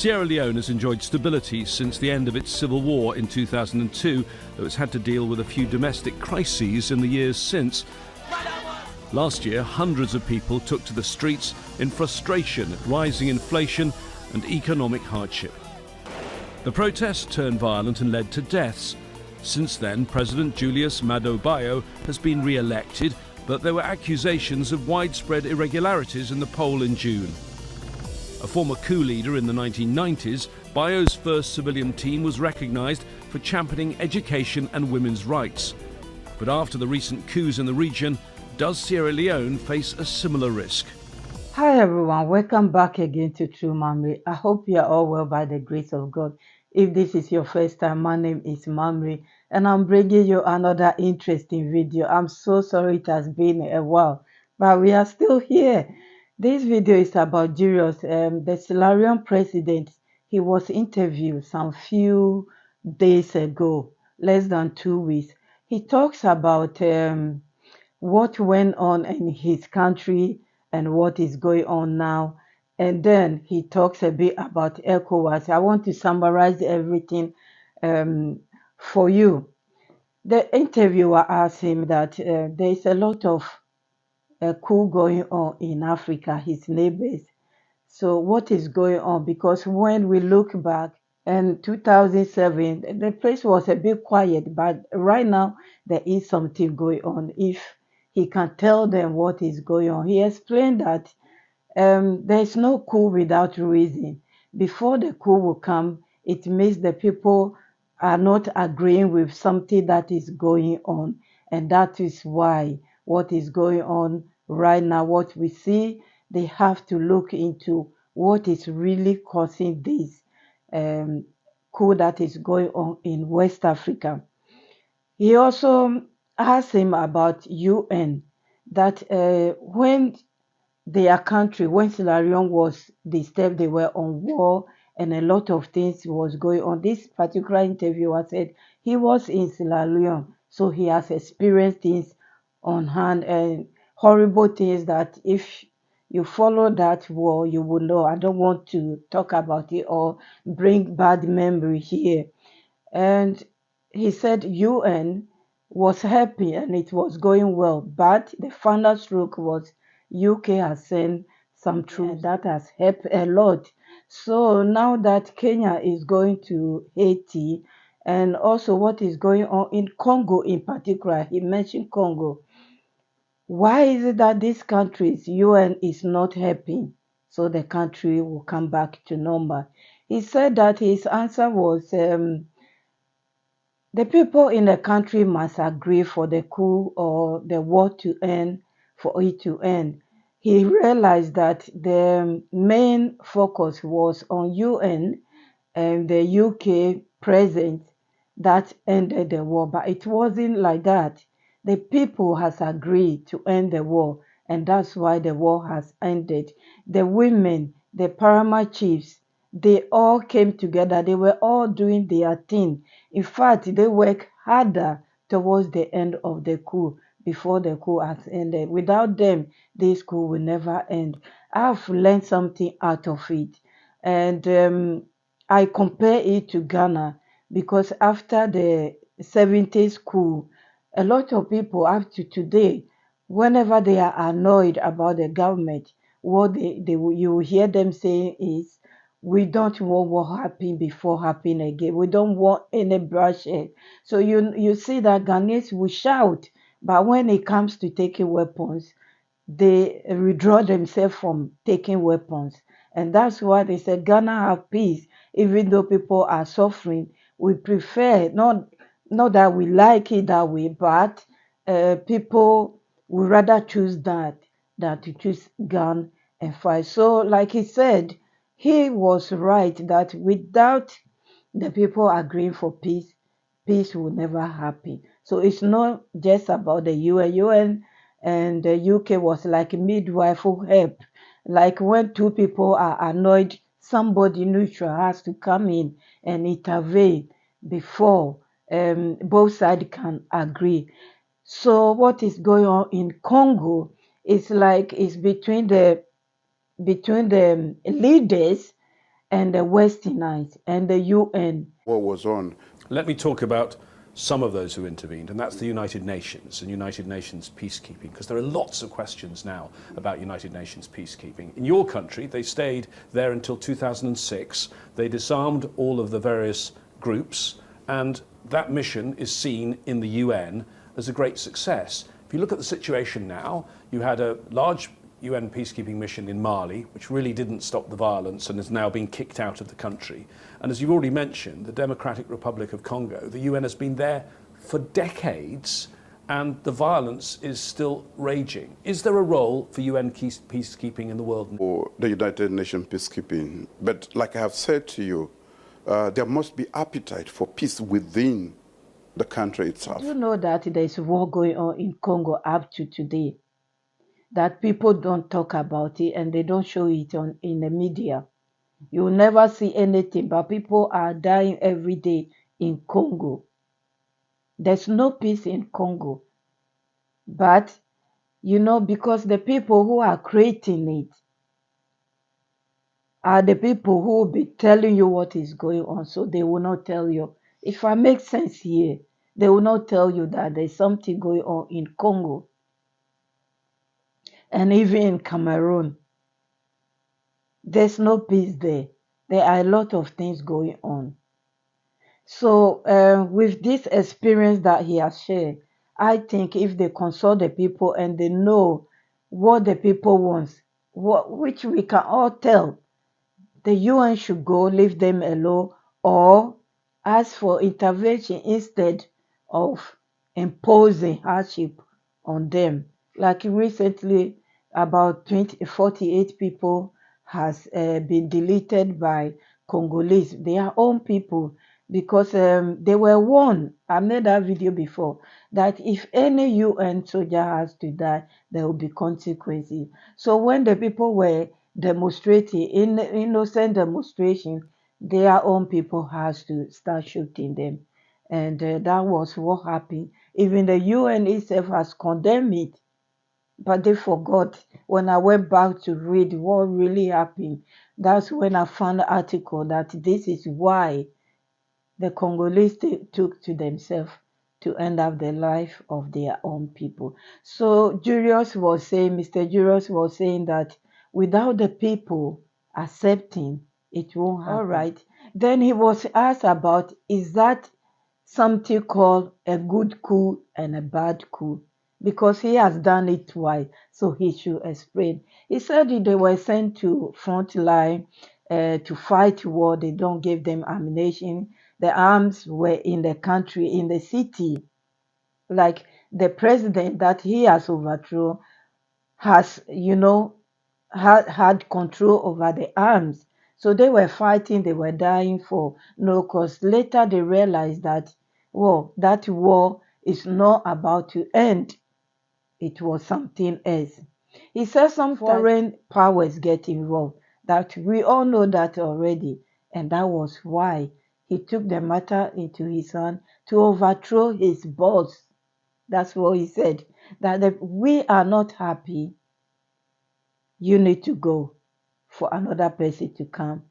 Sierra Leone has enjoyed stability since the end of its civil war in 2002, though it's had to deal with a few domestic crises in the years since. Last year, hundreds of people took to the streets in frustration at rising inflation and economic hardship. The protests turned violent and led to deaths. Since then, President Julius Maada has been re-elected, but there were accusations of widespread irregularities in the poll in June. A former coup leader in the 1990s, Bayo's first civilian team was recognised for championing education and women's rights. But after the recent coups in the region, does Sierra Leone face a similar risk? Hi everyone, welcome back again to True Mamri. I hope you are all well by the grace of God. If this is your first time, my name is Mamri and I'm bringing you another interesting video. I'm so sorry it has been a while, but we are still here. This video is about Julius, the Sierra Leone president. He was interviewed some few days ago, less than 2 weeks. He talks about what went on in his country and what is going on now. And then he talks a bit about ECOWAS. I want to summarize everything for you. The interviewer asked him that there is a lot of coup going on in Africa, his neighbors. So what is going on? Because when we look back in 2007, the place was a bit quiet, but right now there is something going on. If he can tell them what is going on. He explained that there is no coup without reason. Before the coup will come, it means the people are not agreeing with something that is going on. And that is why what is going on right now, what we see, they have to look into what is really causing this coup that is going on in West Africa. He also asked him about UN, that when their country, when Sierra Leone was disturbed, they were on war and a lot of things was going on. This particular interviewer said he was in Sierra Leone, so he has experienced things on hand and horrible things that if you follow that war, you will know. I don't want to talk about it or bring bad memory here. And he said UN was happy and it was going well, but the final stroke was UK has sent some troops that has helped a lot. So now that Kenya is going to Haiti and also what is going on in Congo in particular, he mentioned Congo. Why is it that these countries, UN is not helping so the country will come back to normal? He said that his answer was the people in the country must agree for the coup or the war to end, for it to end. He realized that the main focus was on UN and the UK presence that ended the war, but it wasn't like that. The people has agreed to end the war, and that's why the war has ended. The women, the paramount chiefs, they all came together. They were all doing their thing. In fact, they worked harder towards the end of the coup before the coup has ended. Without them, this coup will never end. I've learned something out of it. And I compare it to Ghana because after the 70s coup, a lot of people up to today, whenever they are annoyed about the government, what you hear them saying is, we don't want what happened before happening again. We don't want any bloodshed. So you see that Ghanaians will shout, but when it comes to taking weapons, they withdraw themselves from taking weapons. And that's why they said Ghana have peace, even though people are suffering. We prefer, not that we like it that way, but people would rather choose that than to choose gun and fight. So like he said, he was right that without the people agreeing for peace, peace will never happen. So it's not just about the UN. UN and the UK was like midwife who help. Like when two people are annoyed, somebody neutral has to come in and intervene before both sides can agree. So what is going on in Congo is like it's between the leaders and the Westernites and the UN. What was on? Let me talk about some of those who intervened, and that's the United Nations and United Nations peacekeeping, because there are lots of questions now about United Nations peacekeeping. In your country, they stayed there until 2006. They disarmed all of the various groups, and that mission is seen in the UN as a great success. If you look at the situation now, you had a large UN peacekeeping mission in Mali, which really didn't stop the violence and has now been kicked out of the country. And as you've already mentioned, the Democratic Republic of Congo, the UN has been there for decades and the violence is still raging. Is there a role for UN peacekeeping in the world? For the United Nations peacekeeping. But like I have said to you, there must be appetite for peace within the country itself. You know that there is war going on in Congo up to today, that people don't talk about it and they don't show it in the media. You will never see anything, but people are dying every day in Congo. There's no peace in Congo. But, because the people who are creating it are the people who will be telling you what is going on, so they will not tell you. If I make sense here, they will not tell you that there's something going on in Congo and even in Cameroon. There's no peace there. There are a lot of things going on. So with this experience that he has shared, I think if they consult the people and they know what the people want, which we can all tell, the UN should go, leave them alone, or ask for intervention instead of imposing hardship on them. Like recently, about 48 people has been deleted by Congolese, their own people, because they were warned. I made that video before that if any UN soldier has to die, there will be consequences. So when the people were demonstrating, in innocent demonstration, their own people has to start shooting them, and that was what happened. Even the UN itself has condemned it, but they forgot. When I went back to read what really happened, that's when I found the article that this is why the Congolese took to themselves to end up the life of their own people. So Mr. Julius was saying that without the people accepting, it won't happen. All right. Then he was asked about, is that something called a good coup and a bad coup? Because he has done it twice, so he should explain. He said they were sent to front line to fight war. They don't give them ammunition. The arms were in the country, in the city. Like the president that he has overthrown has, had control over the arms. So they were fighting, they were dying for no cause. Later they realized that, well, that war is not about to end. It was something else. He said some foreign powers get involved, that we all know that already. And that was why he took the matter into his hand to overthrow his boss. That's what he said. That if we are not happy, you need to go for another person to come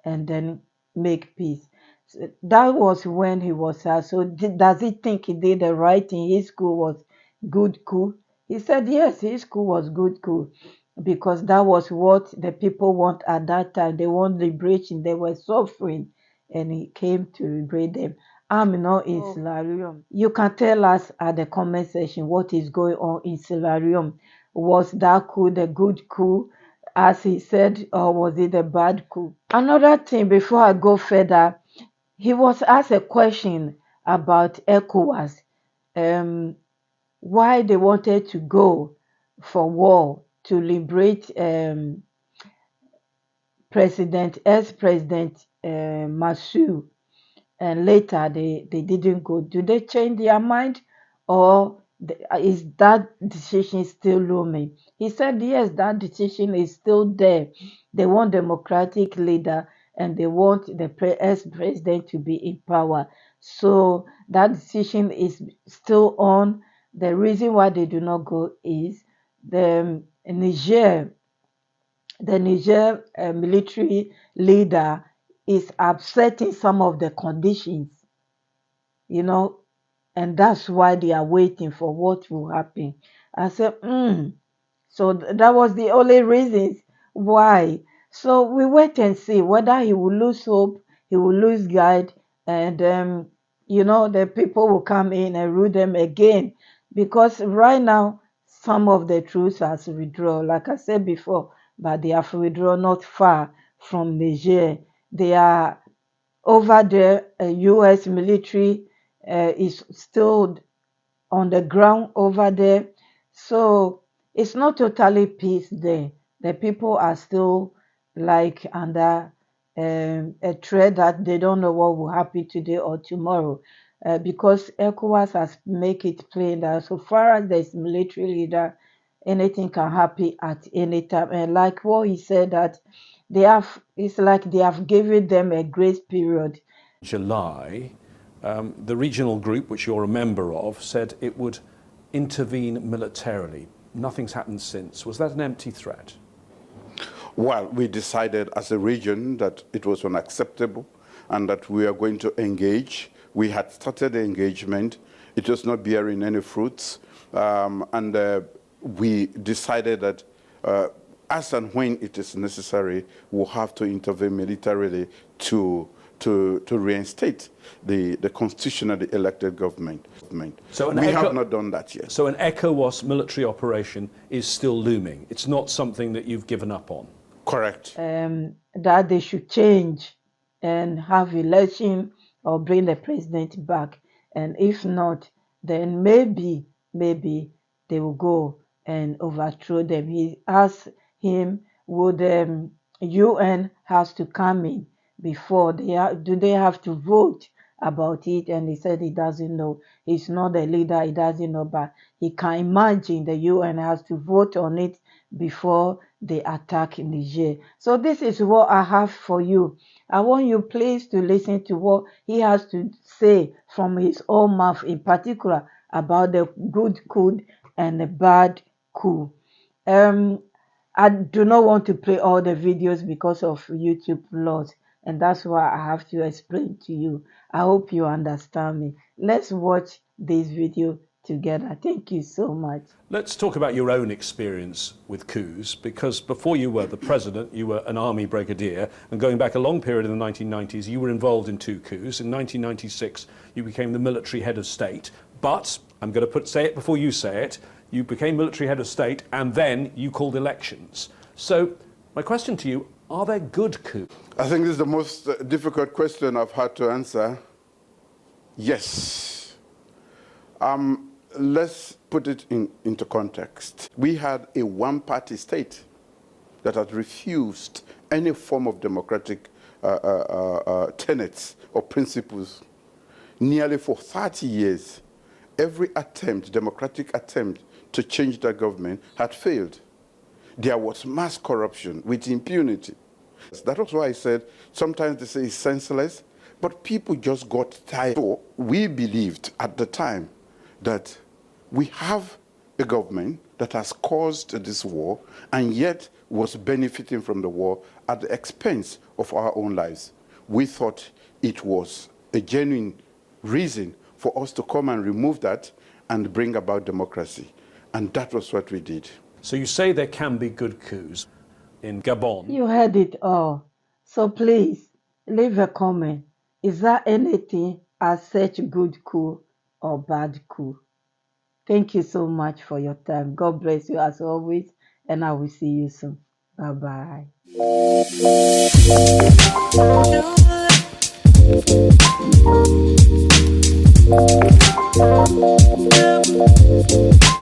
and then make peace. So that was when he was asked, so does he think he did the right thing? His school was good coup? He said yes, his school was good coup, because that was what the people want at that time. They want liberation. They were suffering, and he came to liberate them. I'm not in Sierra Leone. You can tell us at the comment section what is going on in Sierra Leone. Was that coup the good coup, as he said, or was it a bad coup? Another thing, before I go further, he was asked a question about ECOWAS, why they wanted to go for war to liberate ex-president Masu, and later they didn't go. Do they change their mind, or is that decision still looming? He said yes, that decision is still there. They want democratic leader and they want the ex-president to be in power. So that decision is still on. The reason why they do not go is the Niger the Niger military leader is upsetting some of the conditions, you know, and that's why they are waiting for what will happen. I said, so that was the only reasons why. So we wait and see whether he will lose hope, he will lose guide, and the people will come in and rule them again. Because right now, some of the troops has withdrawn, like I said before, but they have withdrawn not far from Niger. They are over there. U.S. military is still on the ground over there. So it's not totally peace there. The people are still like under a threat that they don't know what will happen today or tomorrow. Because ECOWAS has make it plain that so far as there's military leader, anything can happen at any time. And like what he said that it's like they have given them a grace period. July, the regional group, which you're a member of, said it would intervene militarily. Nothing's happened since. Was that an empty threat? Well, we decided as a region that it was unacceptable and that we are going to engage. We had started the engagement. It was not bearing any fruits. We decided that as and when it is necessary, we'll have to intervene militarily to reinstate the constitutionally elected government. So we have not done that yet. So an ECOWAS military operation is still looming. It's not something that you've given up on. Correct. That they should change and have election or bring the president back. And if not, then maybe they will go and overthrow them. He asked him, would UN has to come in before do they have to vote about it? And he said he doesn't know. He's not the leader, he doesn't know, but he can imagine the UN has to vote on it before they attack Niger. So this is what I have for you. I want you please to listen to what he has to say from his own mouth, in particular about the good coup and the bad coup. I do not want to play all the videos because of YouTube laws, and that's why I have to explain to you. I hope you understand me. Let's watch this video together. Thank you so much. Let's talk about your own experience with coups, because before you were the president, you were an army brigadier, and going back a long period in the 1990s, you were involved in 2 coups. In 1996, you became the military head of state, but I'm going to say it before you say it. You became military head of state, and then you called elections. So my question to you, are there good coups? I think this is the most difficult question I've had to answer. Yes. Let's put it into context. We had a one-party state that had refused any form of democratic tenets or principles nearly for 30 years. Every democratic attempt to change that government had failed. There was mass corruption with impunity. That was why I said sometimes they say it's senseless, but people just got tired. So we believed at the time that we have a government that has caused this war and yet was benefiting from the war at the expense of our own lives. We thought it was a genuine reason for us to come and remove that and bring about democracy. And that was what we did. So you say there can be good coups in Gabon. You heard it all. So please, leave a comment. Is there anything as such good coup or bad coup? Thank you so much for your time. God bless you as always, and I will see you soon. Bye-bye.